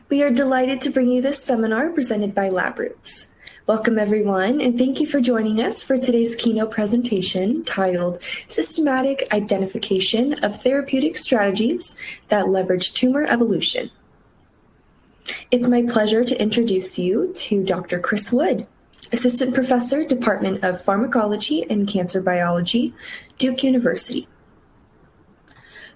We are delighted to bring you this seminar presented by Labroots. Welcome everyone, and thank you for joining us for today's keynote presentation titled Systematic Identification of Therapeutic Strategies that Leverage Tumor Evolution. It's my pleasure to introduce you to Dr. Kris Wood, Assistant Professor, Department of Pharmacology and Cancer Biology, Duke University.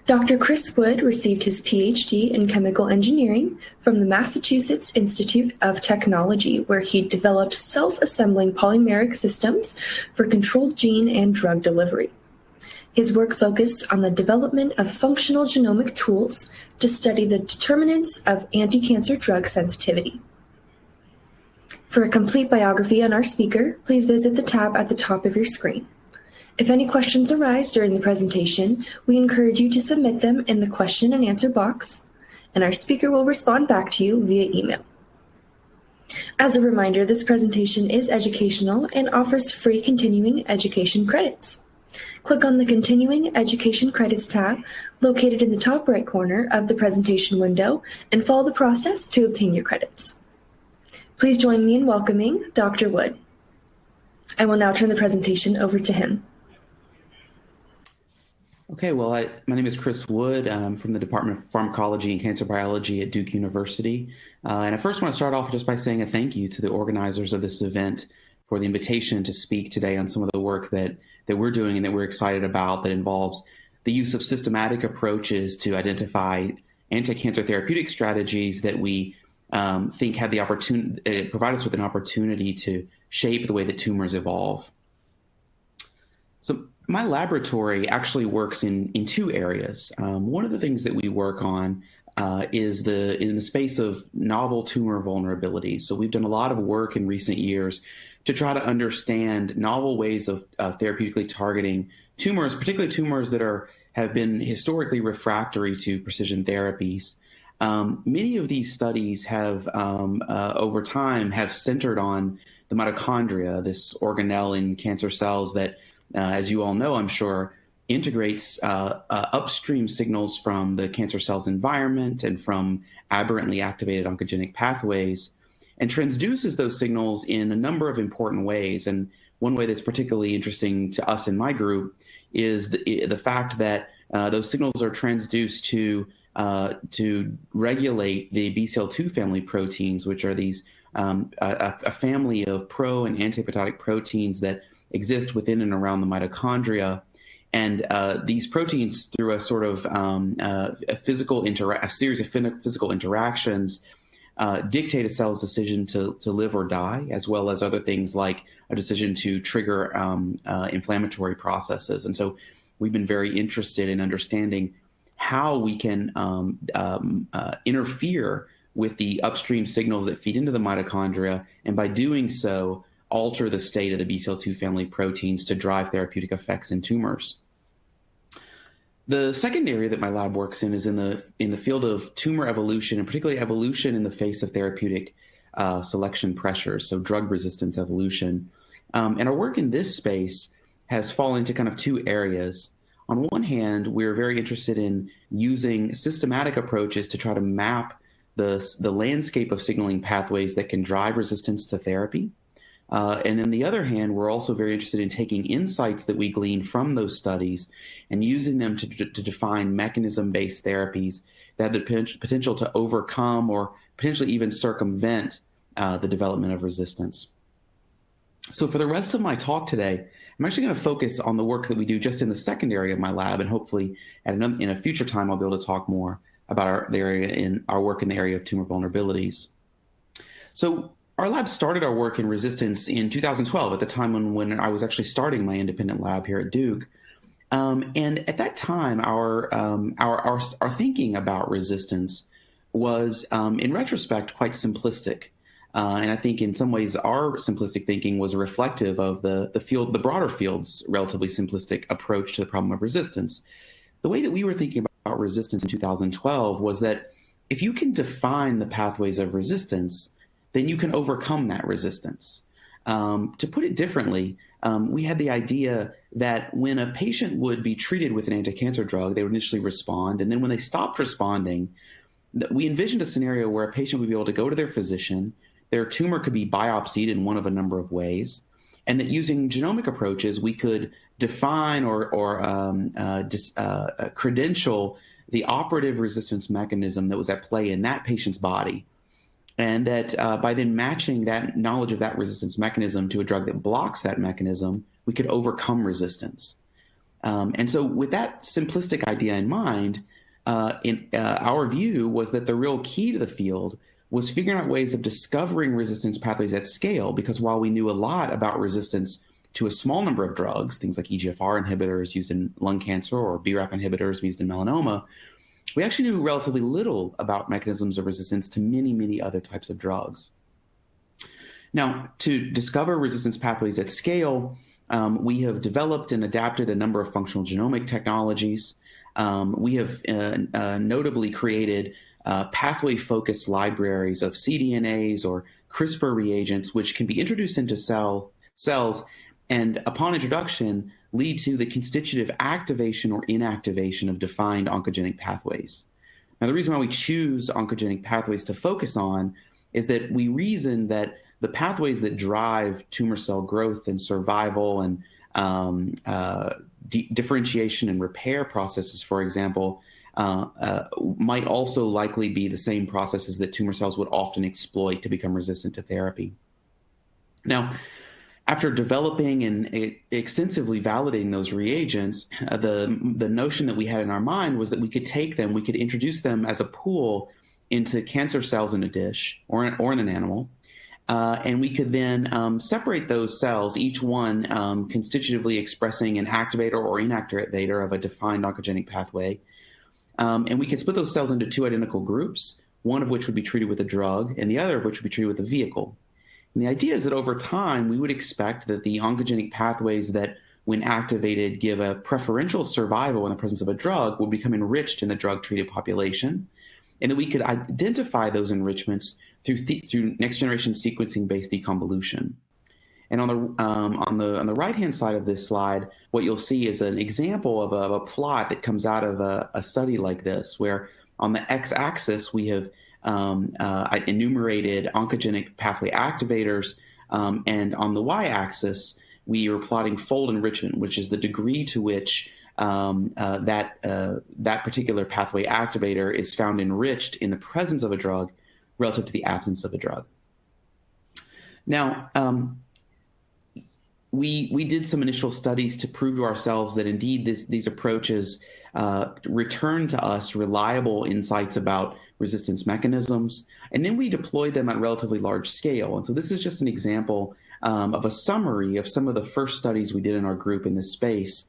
Dr. Kris Wood received his Ph.D. in chemical engineering from the Massachusetts Institute of Technology, where he developed self-assembling polymeric systems for controlled gene and drug delivery. His work focused on the development of functional genomic tools to study the determinants of anticancer drug sensitivity. For a complete biography on our speaker, please visit the tab at the top of your screen. If any questions arise during the presentation, we encourage you to submit them in the question and answer box, and our speaker will respond back to you via email. As a reminder, this presentation is educational and offers free continuing education credits. Click on the Continuing Education Credits tab located in the top right corner of the presentation window and follow the process to obtain your credits. Please join me in welcoming Dr. Wood. I will now turn the presentation over to him. Okay, well, my name is Kris Wood. I'm from the Department of Pharmacology and Cancer Biology at Duke University. And I first want to start off just by saying a thank you to the organizers of this event for the invitation to speak today on some of the work that we're doing and that we're excited about that involves the use of systematic approaches to identify anti-cancer therapeutic strategies that we think have the opportunity, provide us with an opportunity to shape the way that tumors evolve. So my laboratory actually works in two areas. One of the things that we work on is in the space of novel tumor vulnerabilities. So we've done a lot of work in recent years to try to understand novel ways of therapeutically targeting tumors, particularly tumors that have been historically refractory to precision therapies. Many of these studies have, over time, have centered on the mitochondria, this organelle in cancer cells that, as you all know, I'm sure, integrates upstream signals from the cancer cell's environment and from aberrantly activated oncogenic pathways and transduces those signals in a number of important ways. And one way that's particularly interesting to us in my group is the fact that those signals are transduced to regulate the BCL2 family proteins, which are these a family of pro and anti-apoptotic proteins that exist within and around the mitochondria. And these proteins, through a sort of a series of physical interactions, dictate a cell's decision to live or die, as well as other things like a decision to trigger inflammatory processes. And so we've been very interested in understanding how we can interfere with the upstream signals that feed into the mitochondria, and by doing so, alter the state of the BCL2 family proteins to drive therapeutic effects in tumors. The second area that my lab works in is in the field of tumor evolution, and particularly evolution in the face of therapeutic selection pressures, so drug resistance evolution. And our work in this space has fallen into kind of two areas. On one hand, we're very interested in using systematic approaches to try to map the landscape of signaling pathways that can drive resistance to therapy. And on the other hand, we're also very interested in taking insights that we glean from those studies and using them to define mechanism-based therapies that have the potential to overcome or potentially even circumvent the development of resistance. So for the rest of my talk today, I'm actually going to focus on the work that we do just in the second area of my lab, and hopefully in a future time I'll be able to talk more about our work in the area of tumor vulnerabilities. So our lab started our work in resistance in 2012, at the time when I was actually starting my independent lab here at Duke. And at that time, our thinking about resistance was, in retrospect, quite simplistic. And I think in some ways our simplistic thinking was reflective of the broader field's relatively simplistic approach to the problem of resistance. The way that we were thinking about resistance in 2012 was that if you can define the pathways of resistance, then you can overcome that resistance. To put it differently, we had the idea that when a patient would be treated with an anti-cancer drug, they would initially respond, and then when they stopped responding, we envisioned a scenario where a patient would be able to go to their physician, their tumor could be biopsied in one of a number of ways, and that using genomic approaches, we could define or credential the operative resistance mechanism that was at play in that patient's body. And that by then matching that knowledge of that resistance mechanism to a drug that blocks that mechanism, we could overcome resistance. And so with that simplistic idea in mind, our view was that the real key to the field was figuring out ways of discovering resistance pathways at scale, because while we knew a lot about resistance to a small number of drugs, things like EGFR inhibitors used in lung cancer or BRAF inhibitors used in melanoma, we actually knew relatively little about mechanisms of resistance to many, many other types of drugs. Now, to discover resistance pathways at scale, we have developed and adapted a number of functional genomic technologies. We have notably created pathway-focused libraries of cDNAs or CRISPR reagents, which can be introduced into cells and, upon introduction, lead to the constitutive activation or inactivation of defined oncogenic pathways. Now, the reason why we choose oncogenic pathways to focus on is that we reason that the pathways that drive tumor cell growth and survival and differentiation and repair processes, for example, might also likely be the same processes that tumor cells would often exploit to become resistant to therapy. Now, after developing and extensively validating those reagents, the notion that we had in our mind was that we could take them, we could introduce them as a pool into cancer cells in a dish or in an animal, and we could then separate those cells, each one constitutively expressing an activator or inactivator of a defined oncogenic pathway. And we could split those cells into two identical groups, one of which would be treated with a drug and the other of which would be treated with a vehicle. And the idea is that over time, we would expect that the oncogenic pathways that, when activated, give a preferential survival in the presence of a drug will become enriched in the drug-treated population, and that we could identify those enrichments through next-generation sequencing-based deconvolution. And on the right-hand side of this slide, what you'll see is an example of a plot that comes out of a study like this, where on the x-axis we have enumerated oncogenic pathway activators, and on the y-axis we are plotting fold enrichment, which is the degree to which that particular pathway activator is found enriched in the presence of a drug relative to the absence of a drug. Now, we did some initial studies to prove to ourselves that indeed these approaches return to us reliable insights about resistance mechanisms, and then we deployed them at relatively large scale. And so this is just an example of a summary of some of the first studies we did in our group in this space.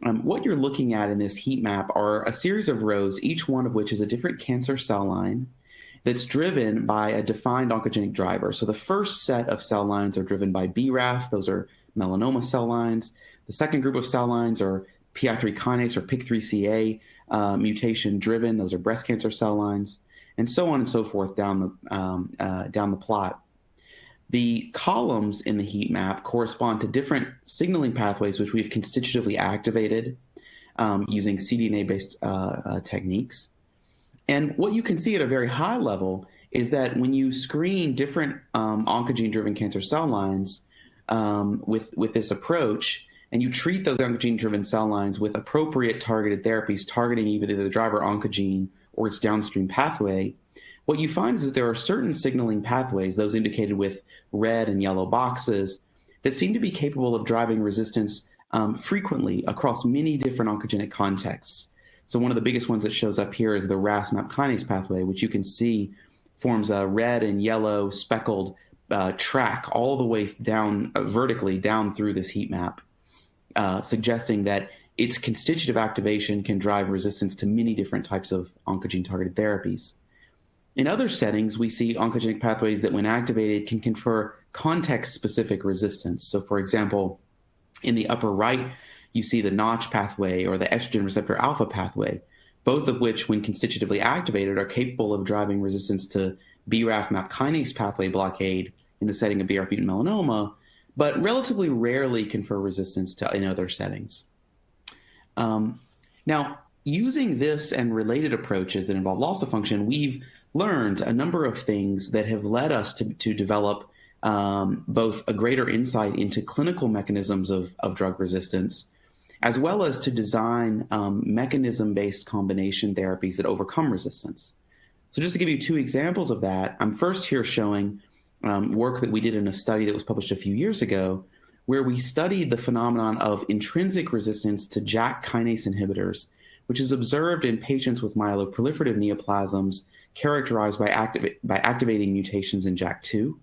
What you're looking at in this heat map are a series of rows, each one of which is a different cancer cell line that's driven by a defined oncogenic driver. So the first set of cell lines are driven by BRAF, those are melanoma cell lines. The second group of cell lines are PI3 kinase or PIK3CA mutation driven, those are breast cancer cell lines, and so on and so forth down the plot. The columns in the heat map correspond to different signaling pathways which we've constitutively activated using cDNA-based techniques. And what you can see at a very high level is that when you screen different oncogene-driven cancer cell lines with this approach, and you treat those oncogene-driven cell lines with appropriate targeted therapies targeting either the driver oncogene or its downstream pathway, what you find is that there are certain signaling pathways, those indicated with red and yellow boxes, that seem to be capable of driving resistance frequently across many different oncogenic contexts. So one of the biggest ones that shows up here is the Rasmup kinase pathway, which you can see forms a red and yellow speckled track all the way down vertically down through this heat map, suggesting that its constitutive activation can drive resistance to many different types of oncogene-targeted therapies. In other settings, we see oncogenic pathways that, when activated, can confer context-specific resistance. So, for example, in the upper right, you see the Notch pathway or the estrogen receptor alpha pathway, both of which, when constitutively activated, are capable of driving resistance to BRAF MAP kinase pathway blockade in the setting of BRAF mutant melanoma, but relatively rarely confer resistance in other settings. Now, using this and related approaches that involve loss of function, we've learned a number of things that have led us to develop both a greater insight into clinical mechanisms of drug resistance, as well as to design mechanism-based combination therapies that overcome resistance. So just to give you two examples of that, I'm first here showing work that we did in a study that was published a few years ago, where we studied the phenomenon of intrinsic resistance to JAK kinase inhibitors, which is observed in patients with myeloproliferative neoplasms characterized by activating mutations in JAK2.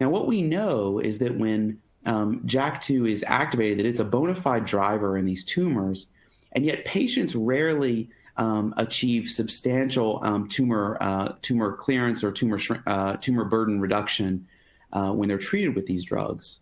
Now, what we know is that when JAK2 is activated, that it's a bona fide driver in these tumors, and yet patients rarely achieve substantial tumor clearance or tumor burden reduction when they're treated with these drugs.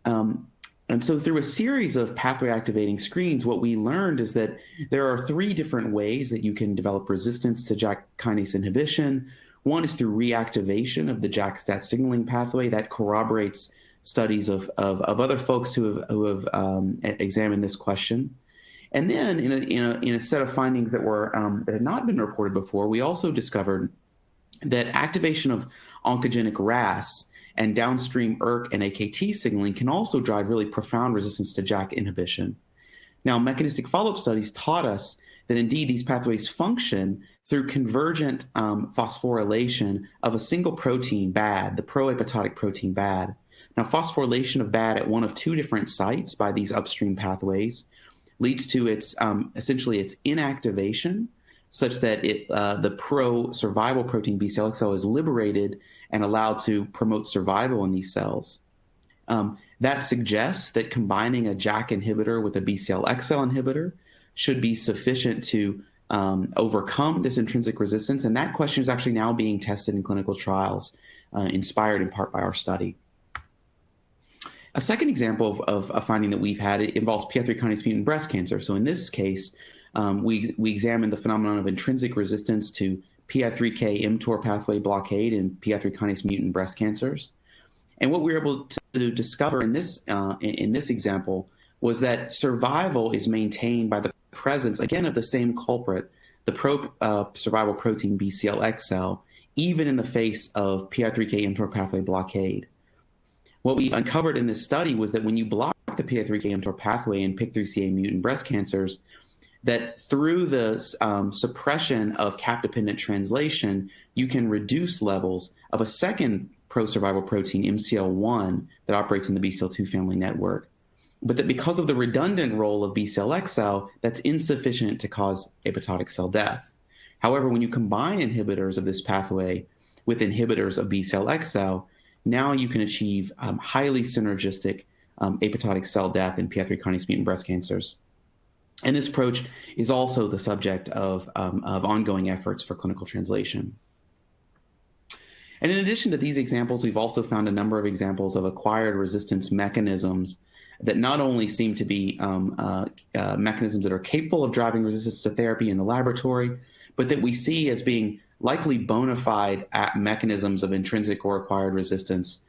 And so through a series of pathway activating screens, what we learned is that there are three different ways that you can develop resistance to JAK kinase inhibition. One is through reactivation of the JAK-STAT signaling pathway. That corroborates studies of other folks who have examined this question. And then in a set of findings that that had not been reported before, we also discovered that activation of oncogenic RAS and downstream ERK and AKT signaling can also drive really profound resistance to JAK inhibition. Now, mechanistic follow-up studies taught us that indeed these pathways function through convergent phosphorylation of a single protein, BAD, the pro-apoptotic protein BAD. Now, phosphorylation of BAD at one of two different sites by these upstream pathways leads to its essentially its inactivation, such that the pro-survival protein BCL-XL is liberated and allowed to promote survival in these cells. That suggests that combining a JAK inhibitor with a BCL-XL inhibitor should be sufficient to overcome this intrinsic resistance, and that question is actually now being tested in clinical trials, inspired in part by our study. A second example of a finding that we've had, it involves PI3 kinase mutant breast cancer. So in this case, we examined the phenomenon of intrinsic resistance to PI3K Mtor pathway blockade in PI3 kinase mutant breast cancers. And what we were able to discover in this example was that survival is maintained by the presence, again, of the same culprit, the pro-survival protein BCL-XL, even in the face of PI3K Mtor pathway blockade. What we uncovered in this study was that when you block the PI3K Mtor pathway in PIK3CA mutant breast cancers, that through the suppression of cap-dependent translation, you can reduce levels of a second pro-survival protein, MCL1, that operates in the BCL2 family network. But that because of the redundant role of BCL-XL, that's insufficient to cause apoptotic cell death. However, when you combine inhibitors of this pathway with inhibitors of BCL-XL, now you can achieve highly synergistic apoptotic cell death in PI3 kinase mutant breast cancers. And this approach is also the subject of ongoing efforts for clinical translation. And in addition to these examples, we've also found a number of examples of acquired resistance mechanisms that not only seem to be mechanisms that are capable of driving resistance to therapy in the laboratory, but that we see as being likely bona fide mechanisms of intrinsic or acquired resistance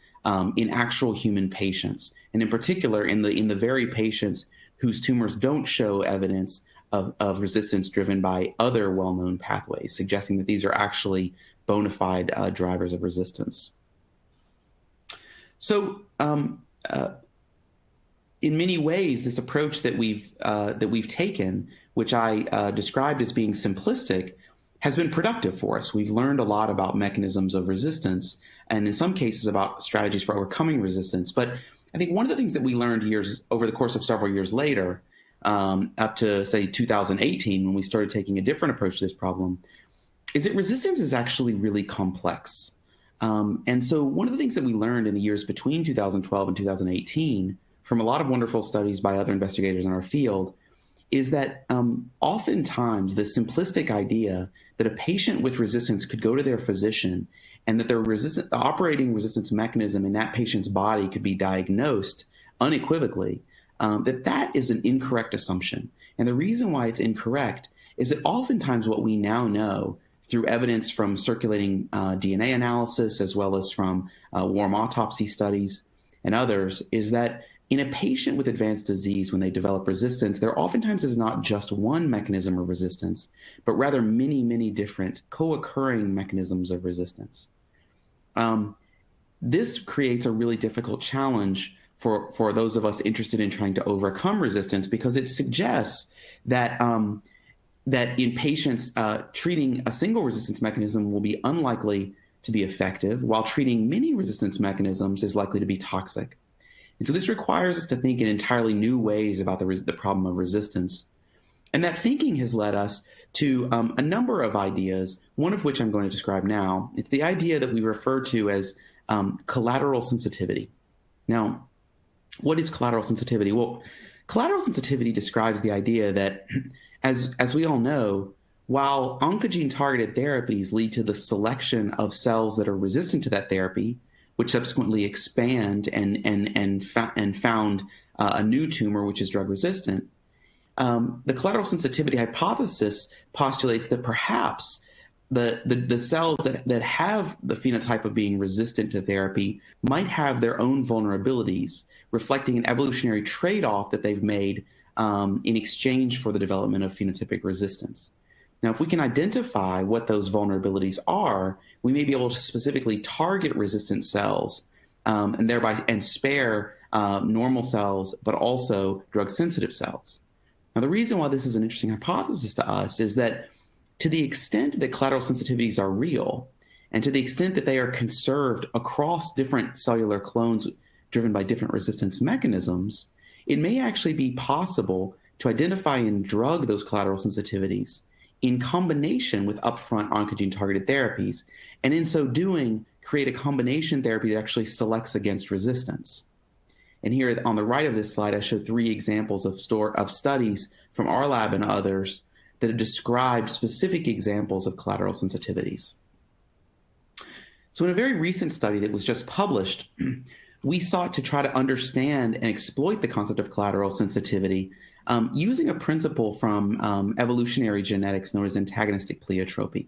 in actual human patients, and in particular in the very patients whose tumors don't show evidence of resistance driven by other well-known pathways, suggesting that these are actually bona fide drivers of resistance. So in many ways, this approach that we've taken, which I described as being simplistic, has been productive for us. We've learned a lot about mechanisms of resistance, and in some cases about strategies for overcoming resistance. But I think one of the things that we learned over the course of several years later, up to, say, 2018, when we started taking a different approach to this problem, is that resistance is actually really complex. And so one of the things that we learned in the years between 2012 and 2018 from a lot of wonderful studies by other investigators in our field is that oftentimes the simplistic idea that a patient with resistance could go to their physician and that the operating resistance mechanism in that patient's body could be diagnosed unequivocally, that is an incorrect assumption. And the reason why it's incorrect is that oftentimes what we now know through evidence from circulating DNA analysis, as well as from warm autopsy studies and others, is that in a patient with advanced disease, when they develop resistance, there oftentimes is not just one mechanism of resistance, but rather many, many different co-occurring mechanisms of resistance. This creates a really difficult challenge for those of us interested in trying to overcome resistance, because it suggests that that in patients, treating a single resistance mechanism will be unlikely to be effective, while treating many resistance mechanisms is likely to be toxic. And so this requires us to think in entirely new ways about the problem of resistance. And that thinking has led us to a number of ideas, one of which I'm going to describe now. It's the idea that we refer to as collateral sensitivity. Now, what is collateral sensitivity? Well, collateral sensitivity describes the idea that, as we all know, while oncogene-targeted therapies lead to the selection of cells that are resistant to that therapy, which subsequently expand and found a new tumor, which is drug-resistant, the collateral sensitivity hypothesis postulates that perhaps the cells that have the phenotype of being resistant to therapy might have their own vulnerabilities, reflecting an evolutionary trade-off that they've made in exchange for the development of phenotypic resistance. Now, if we can identify what those vulnerabilities are, we may be able to specifically target resistant cells and thereby spare normal cells, but also drug-sensitive cells. Now, the reason why this is an interesting hypothesis to us is that to the extent that collateral sensitivities are real, and to the extent that they are conserved across different cellular clones driven by different resistance mechanisms, it may actually be possible to identify and drug those collateral sensitivities in combination with upfront oncogene-targeted therapies, and in so doing, create a combination therapy that actually selects against resistance. And here on the right of this slide, I show 3 examples of studies from our lab and others that have described specific examples of collateral sensitivities. So in a very recent study that was just published, we sought to try to understand and exploit the concept of collateral sensitivity using a principle from evolutionary genetics known as antagonistic pleiotropy.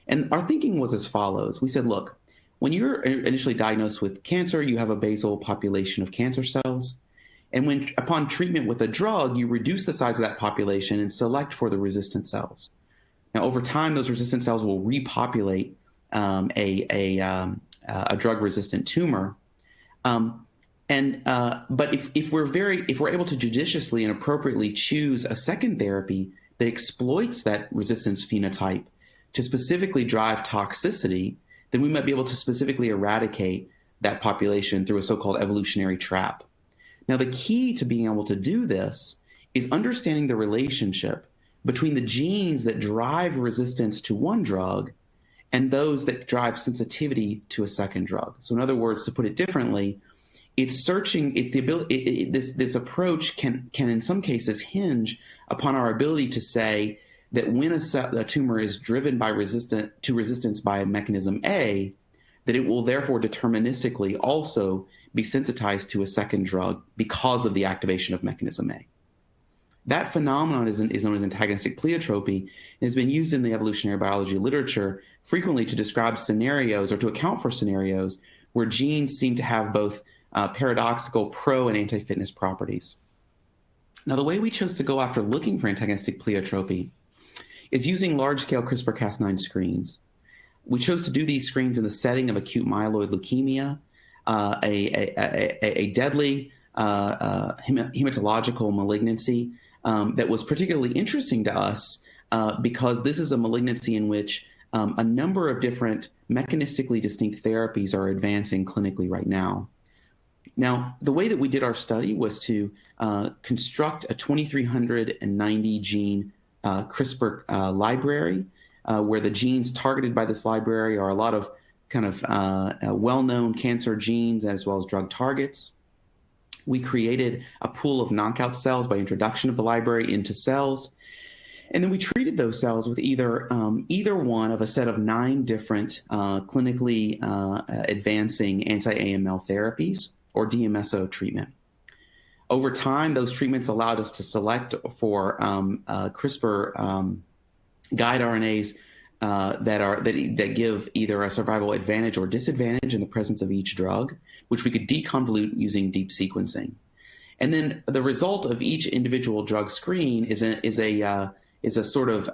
And our thinking was as follows. We said, look, when you're initially diagnosed with cancer, you have a basal population of cancer cells. And when upon treatment with a drug, you reduce the size of that population and select for the resistant cells. Now, over time, those resistant cells will repopulate a drug-resistant tumor. But if we're able to judiciously and appropriately choose a second therapy that exploits that resistance phenotype to specifically drive toxicity, then we might be able to specifically eradicate that population through a so-called evolutionary trap. Now, the key to being able to do this is understanding the relationship between the genes that drive resistance to one drug and those that drive sensitivity to a second drug. So in other words, to put it differently, it's the ability, this approach can in some cases hinge upon our ability to say that when a tumor is driven by resistance by mechanism A, that it will therefore deterministically also be sensitized to a second drug because of the activation of mechanism A. That phenomenon is known as antagonistic pleiotropy and has been used in the evolutionary biology literature frequently to describe scenarios or to account for scenarios where genes seem to have both paradoxical pro and anti-fitness properties. Now, the way we chose to go after looking for antagonistic pleiotropy is using large-scale CRISPR-Cas9 screens. We chose to do these screens in the setting of acute myeloid leukemia, a deadly hematological malignancy that was particularly interesting to us because this is a malignancy in which a number of different mechanistically distinct therapies are advancing clinically right now. Now, the way that we did our study was to construct a 2,390 gene CRISPR library, where the genes targeted by this library are a lot of kind of well-known cancer genes as well as drug targets. We created a pool of knockout cells by introduction of the library into cells. And then we treated those cells with either one of a set of 9 different clinically advancing anti-AML therapies or DMSO treatment. Over time, those treatments allowed us to select for CRISPR guide RNAs that give either a survival advantage or disadvantage in the presence of each drug, which we could deconvolute using deep sequencing. And then the result of each individual drug screen is a sort of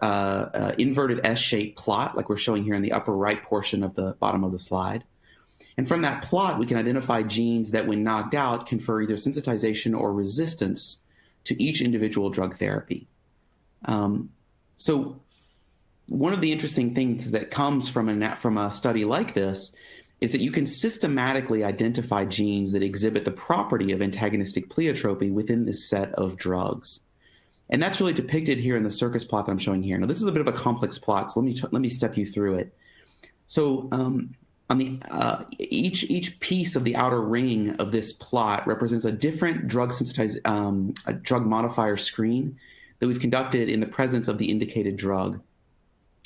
inverted S-shaped plot, like we're showing here in the upper right portion of the bottom of the slide. And from that plot, we can identify genes that, when knocked out, confer either sensitization or resistance to each individual drug therapy. So one of the interesting things that comes from a study like this is that you can systematically identify genes that exhibit the property of antagonistic pleiotropy within this set of drugs. And that's really depicted here in the circus plot that I'm showing here. Now, this is a bit of a complex plot, so let me step you through it. So on the each piece of the outer ring of this plot represents a different drug a drug modifier screen that we've conducted in the presence of the indicated drug.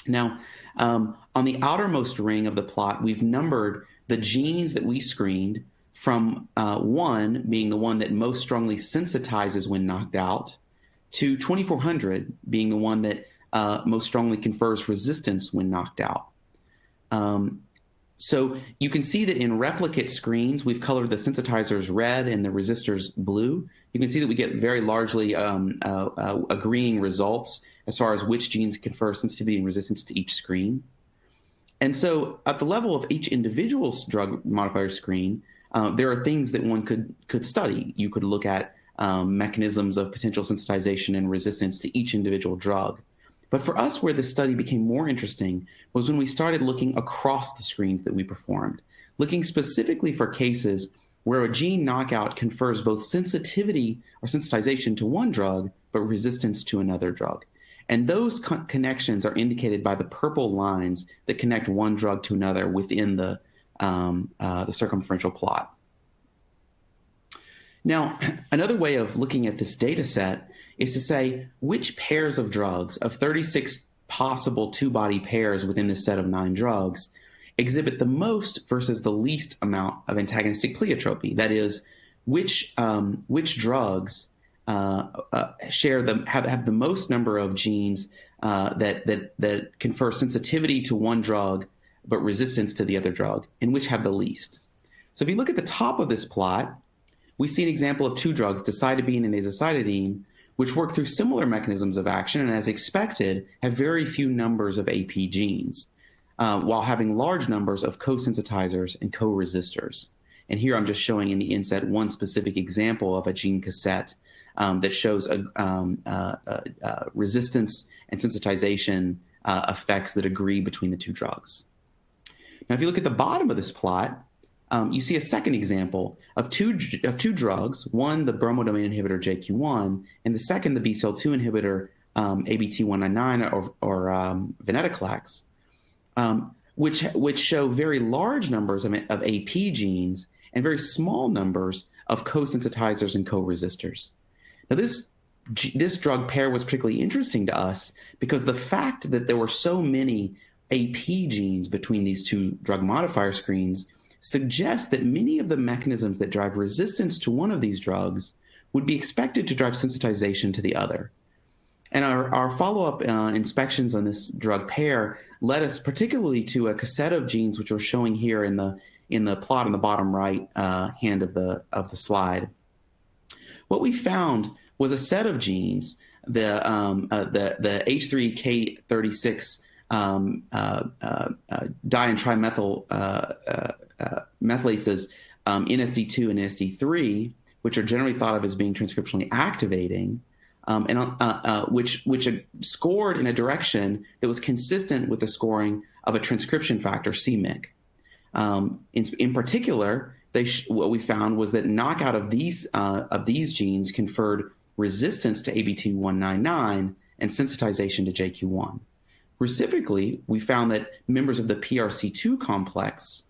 Now, on the outermost ring of the plot, we've numbered the genes that we screened from 1 being the one that most strongly sensitizes when knocked out, to 2400 being the one that most strongly confers resistance when knocked out. So you can see that in replicate screens, we've colored the sensitizers red and the resistors blue. You can see that we get very largely agreeing results as far as which genes confer sensitivity and resistance to each screen. And so at the level of each individual drug modifier screen, there are things that one could study. You could look at mechanisms of potential sensitization and resistance to each individual drug. But for us, where this study became more interesting was when we started looking across the screens that we performed, looking specifically for cases where a gene knockout confers both sensitivity or sensitization to one drug, but resistance to another drug. And those connections are indicated by the purple lines that connect one drug to another within the circumferential plot. Now, another way of looking at this data set is to say which pairs of drugs, of 36 possible two-body pairs within this set of 9 drugs, exhibit the most versus the least amount of antagonistic pleiotropy. That is, which drugs have the most number of genes that confer sensitivity to one drug but resistance to the other drug, and which have the least. So if you look at the top of this plot, we see an example of 2 drugs, decitabine and azacitidine, which work through similar mechanisms of action and, as expected, have very few numbers of AP genes, while having large numbers of co-sensitizers and co-resistors. And here I'm just showing in the inset one specific example of a gene cassette that shows resistance and sensitization effects that agree between the 2 drugs. Now, if you look at the bottom of this plot, you see a second example of two drugs, one the bromodomain inhibitor JQ1, and the second the BCL2 inhibitor ABT199 or venetoclax, which show very large numbers of AP genes and very small numbers of co-sensitizers and co-resistors. Now, this drug pair was particularly interesting to us because the fact that there were so many AP genes between these 2 drug modifier screens suggests that many of the mechanisms that drive resistance to one of these drugs would be expected to drive sensitization to the other. And our follow-up inspections on this drug pair led us particularly to a cassette of genes, which we're showing here in the plot on the bottom right hand of the slide. What we found was a set of genes, the H3K36 di and trimethyl methylases NSD2 and NSD3, which are generally thought of as being transcriptionally activating, which scored in a direction that was consistent with the scoring of a transcription factor, c-Myc. In particular, what we found was that knockout of these genes conferred resistance to ABT199 and sensitization to JQ1. Reciprocally, we found that members of the PRC2 complex,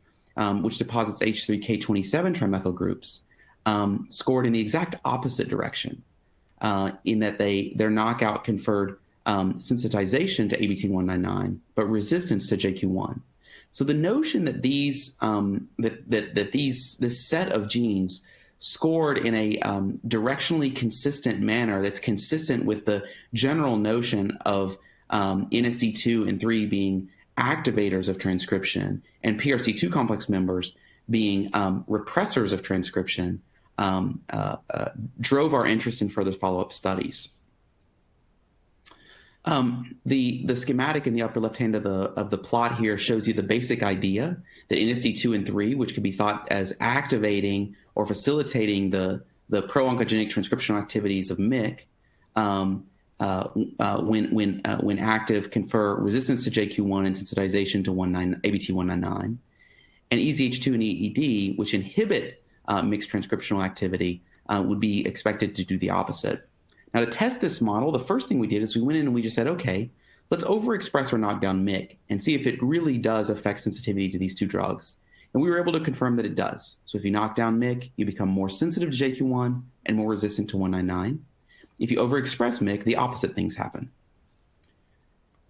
which deposits H3K27 trimethyl groups, scored in the exact opposite direction, in that their knockout conferred sensitization to ABT199, but resistance to JQ1. So the notion that this set of genes scored in a directionally consistent manner that's consistent with the general notion of NSD2 and 3 being activators of transcription and PRC2 complex members being repressors of transcription drove our interest in further follow-up studies. The schematic in the upper left hand of the plot here shows you the basic idea that NSD2 and 3, which can be thought as activating or facilitating the pro-oncogenic transcriptional activities of MYC, when active, confer resistance to JQ1 and sensitization to ABT199, and EZH2 and EED, which inhibit mixed transcriptional activity, would be expected to do the opposite. Now, to test this model, the first thing we did is we went in and we just said, okay, let's overexpress or knock down MYC and see if it really does affect sensitivity to these two drugs. And we were able to confirm that it does. So if you knock down MYC, you become more sensitive to JQ1 and more resistant to 199. If you overexpress MYC, the opposite things happen.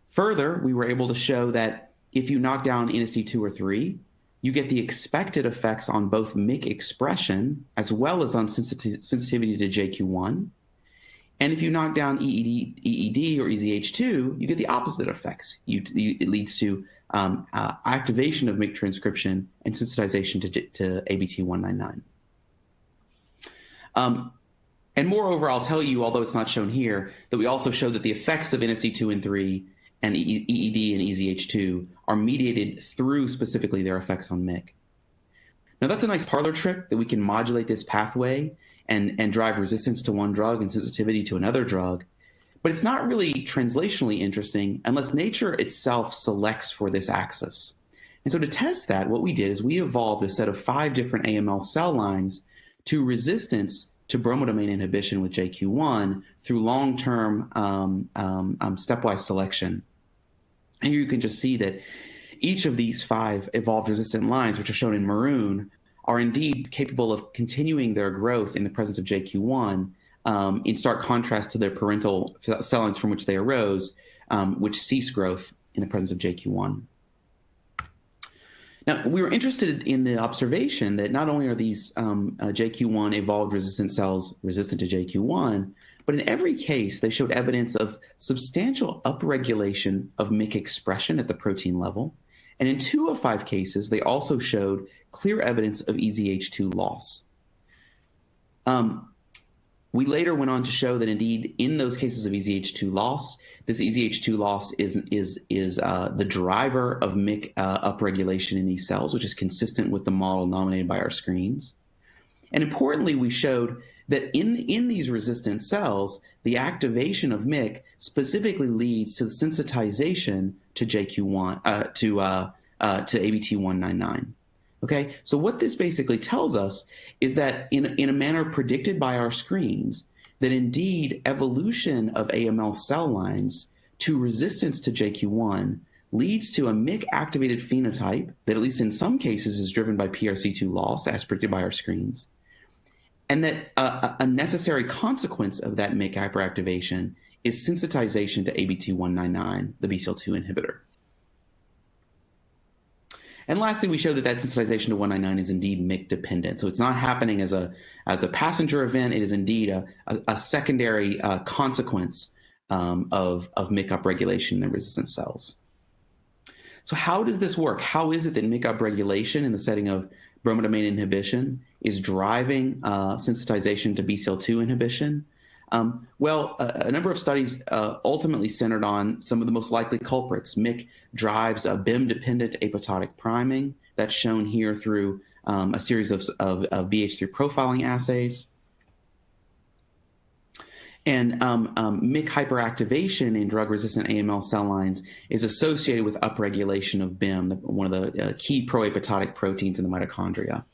Further, we were able to show that if you knock down NSD2 or 3, you get the expected effects on both MYC expression as well as on sensitivity to JQ1. And if you knock down EED or EZH2, you get the opposite effects. It leads to activation of MYC transcription and sensitization to ABT199. And moreover, I'll tell you, although it's not shown here, that we also show that the effects of NSD2 and 3 and EED and EZH2 are mediated through specifically their effects on MYC. Now, that's a nice parlor trick that we can modulate this pathway and drive resistance to one drug and sensitivity to another drug. But it's not really translationally interesting unless nature itself selects for this axis. And so to test that, what we did is we evolved a set of 5 different AML cell lines to resistance to bromodomain inhibition with JQ1 through long-term stepwise selection. And here you can just see that each of these 5 evolved resistant lines, which are shown in maroon, are indeed capable of continuing their growth in the presence of JQ1, in stark contrast to their parental cell lines from which they arose, which cease growth in the presence of JQ1. Now, we were interested in the observation that not only are these JQ1 evolved resistant cells resistant to JQ1, but in every case, they showed evidence of substantial upregulation of MYC expression at the protein level. And in 2 of 5 cases, they also showed clear evidence of EZH2 loss. We later went on to show that indeed, in those cases of EZH2 loss, this EZH2 loss is the driver of MYC upregulation in these cells, which is consistent with the model nominated by our screens. And importantly, we showed that in these resistant cells, the activation of MYC specifically leads to the sensitization to JQ1 to ABT199. Okay, so what this basically tells us is that in a manner predicted by our screens, that indeed evolution of AML cell lines to resistance to JQ1 leads to a MYC-activated phenotype that, at least in some cases, is driven by PRC2 loss, as predicted by our screens, and that a necessary consequence of that MYC hyperactivation is sensitization to ABT199, the BCL2 inhibitor. And lastly, we show that sensitization to 199 is indeed MYC dependent. So it's not happening as a passenger event. It is indeed a secondary consequence of MYC upregulation in the resistant cells. So how does this work? How is it that MYC upregulation in the setting of bromodomain inhibition is driving sensitization to BCL2 inhibition? Well, a number of studies ultimately centered on some of the most likely culprits. MYC drives a BIM-dependent apoptotic priming. That's shown here through a series of BH3 profiling assays. And MYC hyperactivation in drug-resistant AML cell lines is associated with upregulation of BIM, one of the key proapoptotic proteins in the mitochondria.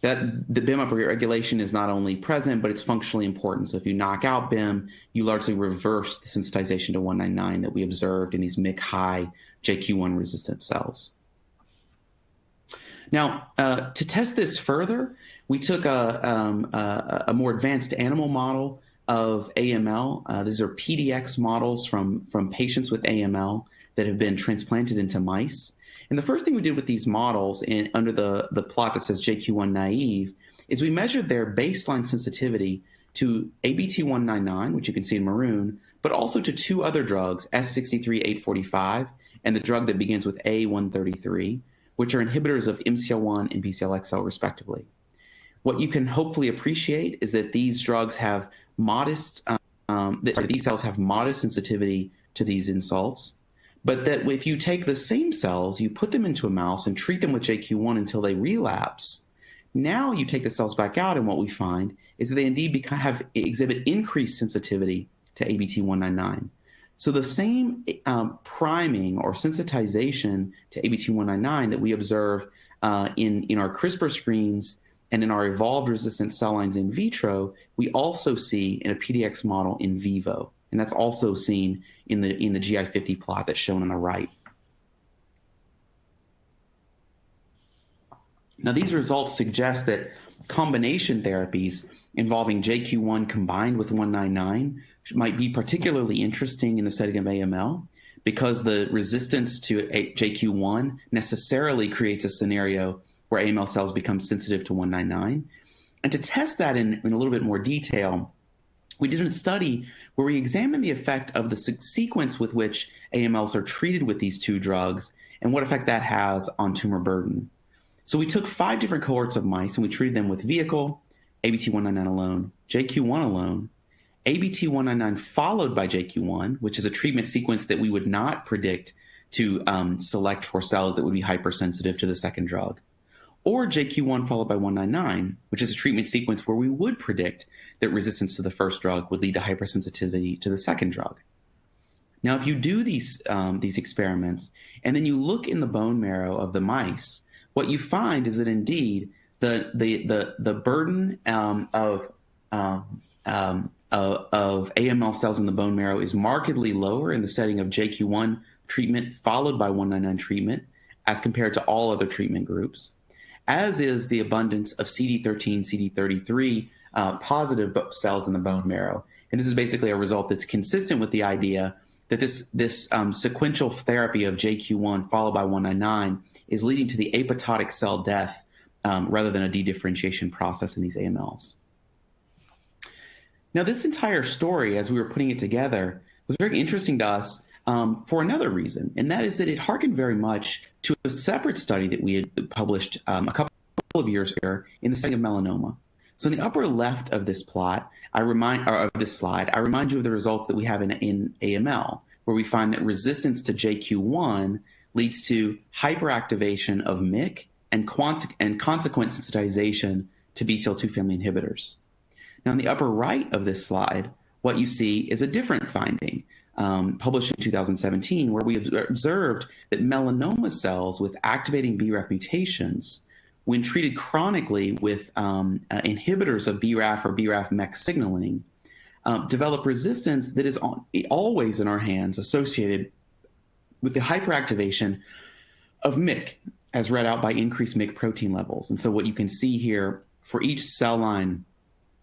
That the BIM upregulation is not only present, but it's functionally important. So if you knock out BIM, you largely reverse the sensitization to 199 that we observed in these MYC-high JQ1 resistant cells. Now, to test this further, we took a more advanced animal model of AML. These are PDX models from patients with AML that have been transplanted into mice. And the first thing we did with these models under the plot that says JQ1 naive is we measured their baseline sensitivity to ABT199, which you can see in maroon, but also to 2 other drugs, S63845 and the drug that begins with A133, which are inhibitors of MCL1 and BCL-XL respectively. what you can hopefully appreciate is that these drugs have modest, these cells have modest sensitivity to these insults, but that if you take the same cells, you put them into a mouse and treat them with JQ1 until they relapse, now you take the cells back out, and what we find is that they indeed exhibit increased sensitivity to ABT199. So the same priming or sensitization to ABT199 that we observe in our CRISPR screens and in our evolved resistant cell lines in vitro, we also see in a PDX model in vivo. And that's also seen in the GI50 plot that's shown on the right. Now, these results suggest that combination therapies involving JQ1 combined with 199 might be particularly interesting in the setting of AML, because the resistance to JQ1 necessarily creates a scenario where AML cells become sensitive to 199. And to test that in a little bit more detail, we did a study where we examined the effect of the sequence with which AMLs are treated with these two drugs and what effect that has on tumor burden. So we took 5 different cohorts of mice and we treated them with vehicle, ABT199 alone, JQ1 alone, ABT199 followed by JQ1, which is a treatment sequence that we would not predict to select for cells that would be hypersensitive to the second drug, or JQ1 followed by 199, which is a treatment sequence where we would predict that resistance to the first drug would lead to hypersensitivity to the second drug. Now, if you do these experiments and then you look in the bone marrow of the mice, what you find is that indeed the burden of AML cells in the bone marrow is markedly lower in the setting of JQ1 treatment followed by 199 treatment as compared to all other treatment groups, as is the abundance of CD13, CD33 positive cells in the bone marrow. And this is basically a result that's consistent with the idea that this sequential therapy of JQ1 followed by 199 is leading to the apoptotic cell death rather than a dedifferentiation process in these AMLs. Now, this entire story, as we were putting it together, was very interesting to us for another reason, and that is that it harkened very much to a separate study that we had published a couple of years ago in the setting of melanoma. So in the upper left of this plot, of this slide, I remind you of the results that we have in AML, where we find that resistance to JQ1 leads to hyperactivation of MYC and consequent sensitization to BCL2 family inhibitors. Now, in the upper right of this slide, what you see is a different finding published in 2017, where we observed that melanoma cells with activating BRAF mutations, when treated chronically with inhibitors of BRAF or BRAF MEK signaling, develop resistance that is always in our hands associated with the hyperactivation of MYC, as read out by increased MYC protein levels. And so what you can see here for each cell line,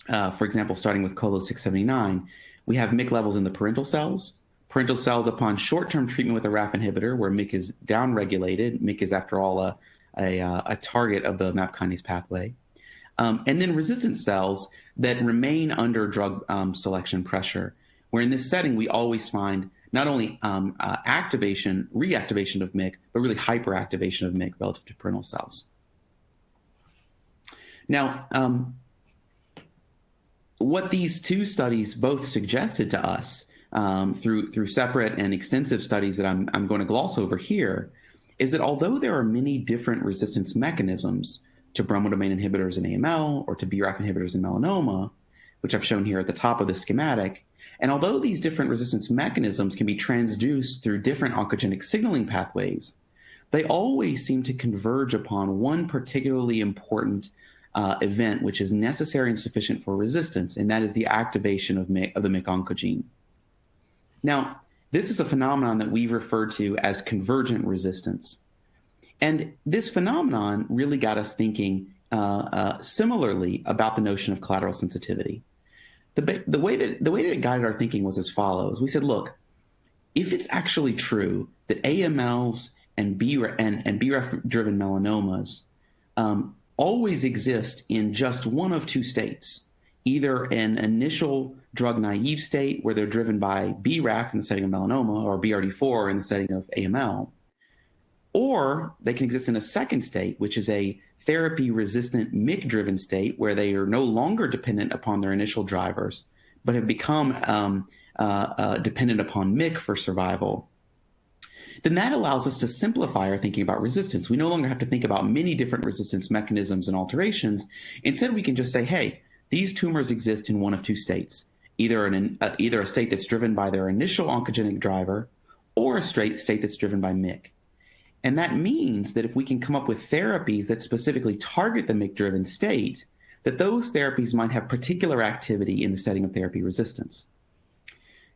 for example, starting with Colo 679, we have MYC levels in the parental cells. Parental cells upon short-term treatment with a RAF inhibitor, where MYC is downregulated. MYC is, after all, a target of the MAP kinase pathway. And then resistant cells that remain under drug selection pressure, where in this setting we always find not only reactivation of MYC, but really hyperactivation of MYC relative to parental cells. Now, what these two studies both suggested to us through separate and extensive studies that I'm going to gloss over here is that although there are many different resistance mechanisms to bromodomain inhibitors in AML or to BRAF inhibitors in melanoma, which I've shown here at the top of the schematic, and although these different resistance mechanisms can be transduced through different oncogenic signaling pathways, they always seem to converge upon one particularly important event which is necessary and sufficient for resistance, and that is the activation of the MYC oncogene. Now, this is a phenomenon that we refer to as convergent resistance. And this phenomenon really got us thinking similarly about the notion of collateral sensitivity. The way that it guided our thinking was as follows. We said, look, if it's actually true that AMLs and BRAF-driven melanomas always exist in just one of two states, either an initial drug-naive state where they're driven by BRAF in the setting of melanoma or BRD4 in the setting of AML, Or they can exist in a second state, which is a therapy-resistant MYC-driven state where they are no longer dependent upon their initial drivers, but have become dependent upon MYC for survival. Then that allows us to simplify our thinking about resistance. We no longer have to think about many different resistance mechanisms and alterations. Instead, we can just say, hey, these tumors exist in one of two states, either a state that's driven by their initial oncogenic driver or a state that's driven by MYC. And that means that if we can come up with therapies that specifically target the MYC-driven state, that those therapies might have particular activity in the setting of therapy resistance.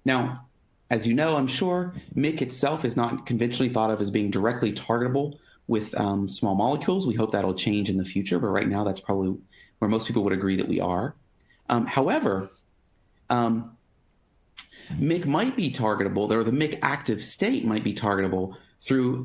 Now, as you know, I'm sure, MYC itself is not conventionally thought of as being directly targetable with small molecules. We hope that'll change in the future, but right now that's probably where most people would agree that we are. However, MYC might be targetable, or the MYC active state might be targetable through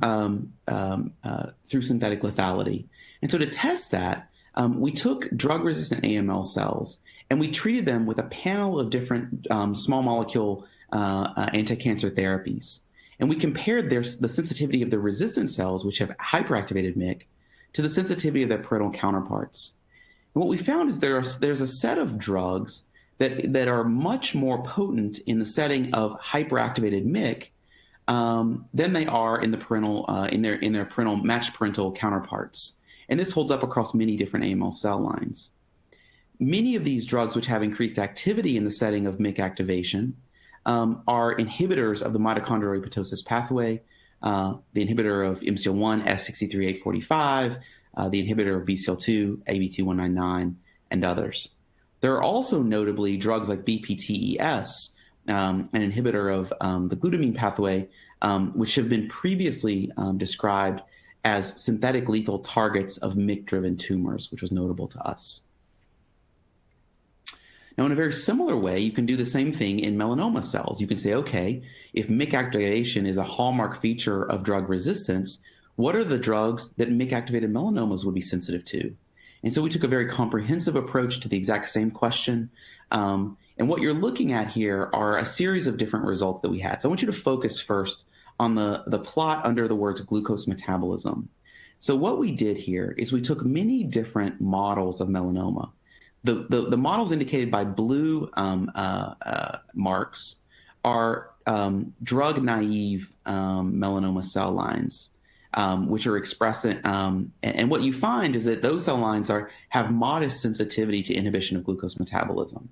synthetic lethality. And so to test that, we took drug-resistant AML cells and we treated them with a panel of different small molecule anti-cancer therapies. And we compared the sensitivity of the resistant cells, which have hyperactivated MYC, to the sensitivity of their parental counterparts. And what we found is there's a set of drugs that are much more potent in the setting of hyperactivated MYC than they are in the parental in their parental matched parental counterparts. And this holds up across many different AML cell lines. Many of these drugs which have increased activity in the setting of MYC activation are inhibitors of the mitochondrial apoptosis pathway, the inhibitor of MCL1, S63845, the inhibitor of BCL2, AB2199, and others. There are also notably drugs like BPTES, an inhibitor of the glutamine pathway, which have been previously described as synthetic lethal targets of MYC-driven tumors, which was notable to us. Now, in a very similar way, you can do the same thing in melanoma cells. You can say, okay, if MYC activation is a hallmark feature of drug resistance, what are the drugs that MYC-activated melanomas would be sensitive to? And so we took a very comprehensive approach to the exact same question. And what you're looking at here are a series of different results that we had. So I want you to focus first on the plot under the words glucose metabolism. So what we did here is we took many different models of melanoma. The models indicated by blue marks are drug-naive melanoma cell lines, which are expressing, and what you find is that those cell lines have modest sensitivity to inhibition of glucose metabolism.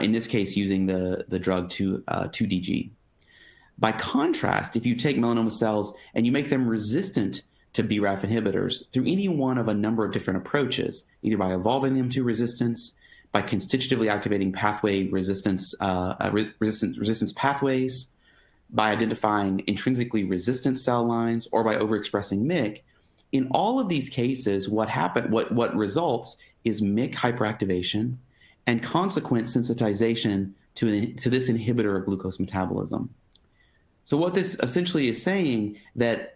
In this case, using the drug 2DG. By contrast, if you take melanoma cells and you make them resistant to BRAF inhibitors through any one of a number of different approaches, either by evolving them to resistance, by constitutively activating pathway resistance pathways, by identifying intrinsically resistant cell lines, or by overexpressing MYC, in all of these cases, what results is MYC hyperactivation and consequent sensitization to this inhibitor of glucose metabolism. So what this essentially is saying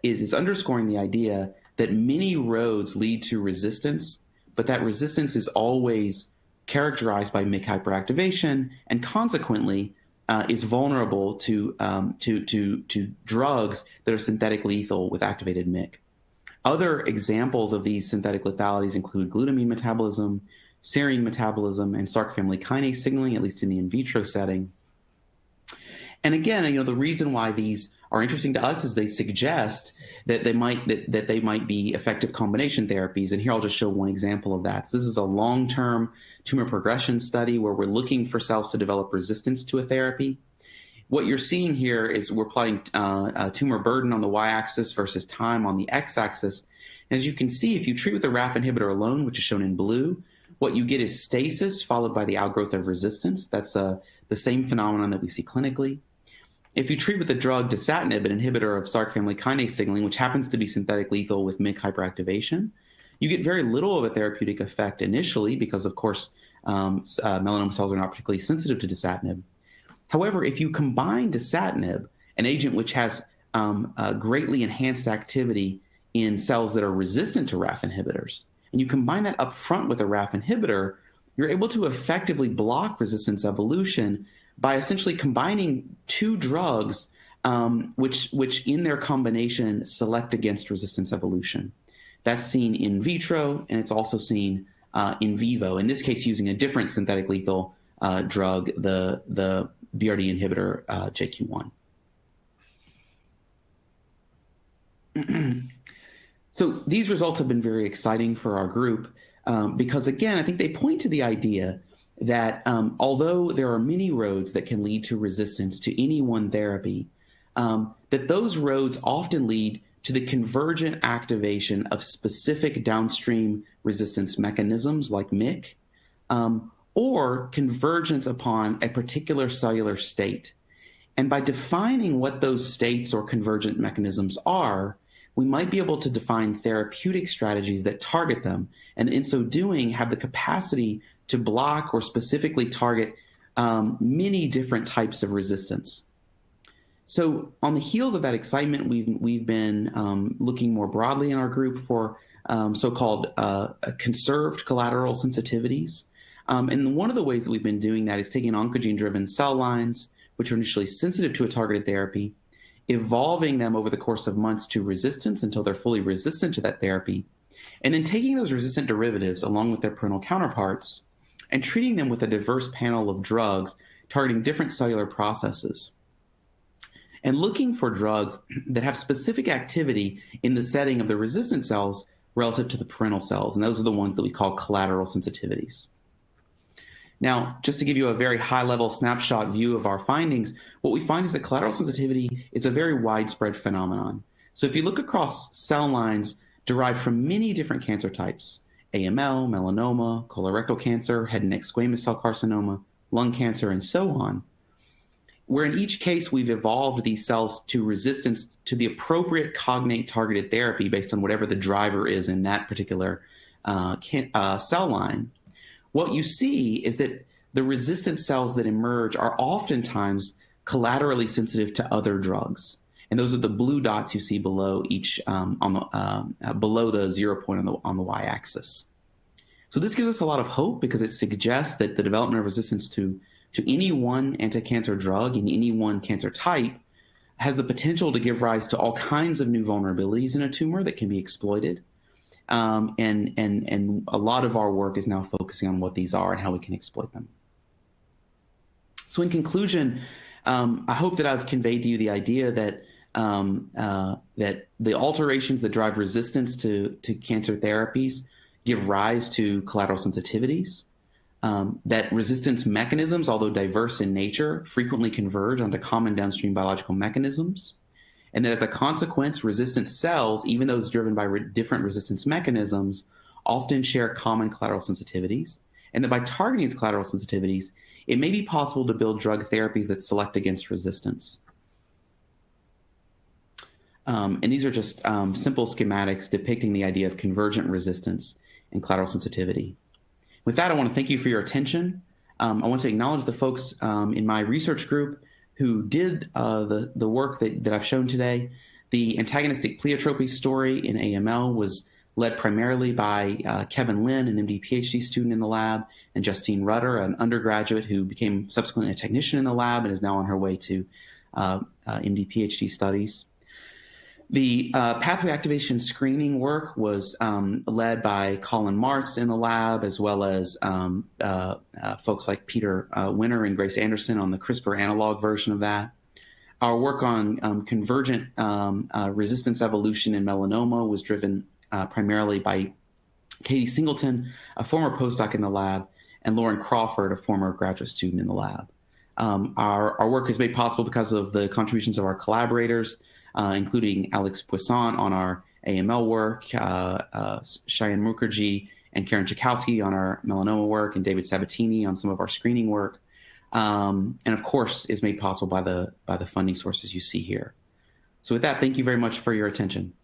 is underscoring the idea that many roads lead to resistance, but that resistance is always characterized by MYC hyperactivation and consequently is vulnerable to drugs that are synthetic lethal with activated MYC. Other examples of these synthetic lethalities include glutamine metabolism, serine metabolism, and Src family kinase signaling, at least in the in vitro setting. And again, the reason why these are interesting to us is they suggest that they might be effective combination therapies. And here I'll just show one example of that. So this is a long-term tumor progression study where we're looking for cells to develop resistance to a therapy. What you're seeing here is we're plotting tumor burden on the y-axis versus time on the x-axis. And as you can see, if you treat with a RAF inhibitor alone, which is shown in blue, what you get is stasis followed by the outgrowth of resistance. That's the same phenomenon that we see clinically. If you treat with the drug dasatinib, an inhibitor of Src family kinase signaling, which happens to be synthetic lethal with MYC hyperactivation, you get very little of a therapeutic effect initially because, of course, melanoma cells are not particularly sensitive to dasatinib. However, if you combine dasatinib, an agent which has greatly enhanced activity in cells that are resistant to RAF inhibitors, and you combine that up front with a RAF inhibitor, you're able to effectively block resistance evolution by essentially combining two drugs which in their combination select against resistance evolution. That's seen in vitro, and it's also seen in vivo, in this case using a different synthetic lethal drug, the BRD inhibitor JQ1. So these results have been very exciting for our group because, again, I think they point to the idea that although there are many roads that can lead to resistance to any one therapy, that those roads often lead to the convergent activation of specific downstream resistance mechanisms like MYC, or convergence upon a particular cellular state. And by defining what those states or convergent mechanisms are, we might be able to define therapeutic strategies that target them, and in so doing have the capacity to block or specifically target many different types of resistance. So on the heels of that excitement, we've been looking more broadly in our group for so-called conserved collateral sensitivities. And one of the ways that we've been doing that is taking oncogene-driven cell lines, which are initially sensitive to a targeted therapy, evolving them over the course of months to resistance until they're fully resistant to that therapy, and then taking those resistant derivatives along with their parental counterparts and treating them with a diverse panel of drugs targeting different cellular processes, and looking for drugs that have specific activity in the setting of the resistant cells relative to the parental cells. And those are the ones that we call collateral sensitivities. Now, just to give you a very high-level snapshot view of our findings, what we find is that collateral sensitivity is a very widespread phenomenon. So if you look across cell lines derived from many different cancer types, AML, melanoma, colorectal cancer, head and neck squamous cell carcinoma, lung cancer, and so on, where in each case we've evolved these cells to resistance to the appropriate cognate targeted therapy based on whatever the driver is in that particular cell line, what you see is that the resistant cells that emerge are oftentimes collaterally sensitive to other drugs. And those are the blue dots you see below each below the 0 point on the y-axis. So this gives us a lot of hope because it suggests that the development of resistance to any one anti-cancer drug in any one cancer type has the potential to give rise to all kinds of new vulnerabilities in a tumor that can be exploited. And a lot of our work is now focusing on what these are and how we can exploit them. So in conclusion, I hope that I've conveyed to you the idea that that the alterations that drive resistance to cancer therapies give rise to collateral sensitivities, that resistance mechanisms, although diverse in nature, frequently converge onto common downstream biological mechanisms, and that as a consequence, resistant cells, even those driven by different resistance mechanisms, often share common collateral sensitivities, and that by targeting these collateral sensitivities, it may be possible to build drug therapies that select against resistance. And these are just simple schematics depicting the idea of convergent resistance and collateral sensitivity. With that, I want to thank you for your attention. I want to acknowledge the folks in my research group who did the work that I've shown today. The antagonistic pleiotropy story in AML was led primarily by Kevin Lin, an MD Ph.D. student in the lab, and Justine Rutter, an undergraduate who became subsequently a technician in the lab and is now on her way to MD Ph.D. studies. The pathway activation screening work was led by Colin Martz in the lab, as well as folks like Peter Winter and Grace Anderson on the CRISPR analog version of that. Our work on convergent resistance evolution in melanoma was driven primarily by Katie Singleton, a former postdoc in the lab, and Lauren Crawford, a former graduate student in the lab. Our work is made possible because of the contributions of our collaborators, including Alex Poisson on our AML work, Cheyenne Mukherjee and Karen Chakowski on our melanoma work, and David Sabatini on some of our screening work. And of course, is made possible by the funding sources you see here. So with that, thank you very much for your attention.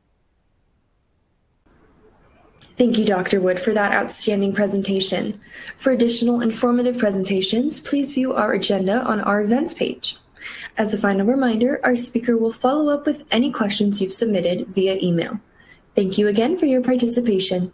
Thank you, Dr. Wood, for that outstanding presentation. For additional informative presentations, please view our agenda on our events page. As a final reminder, our speaker will follow up with any questions you've submitted via email. Thank you again for your participation.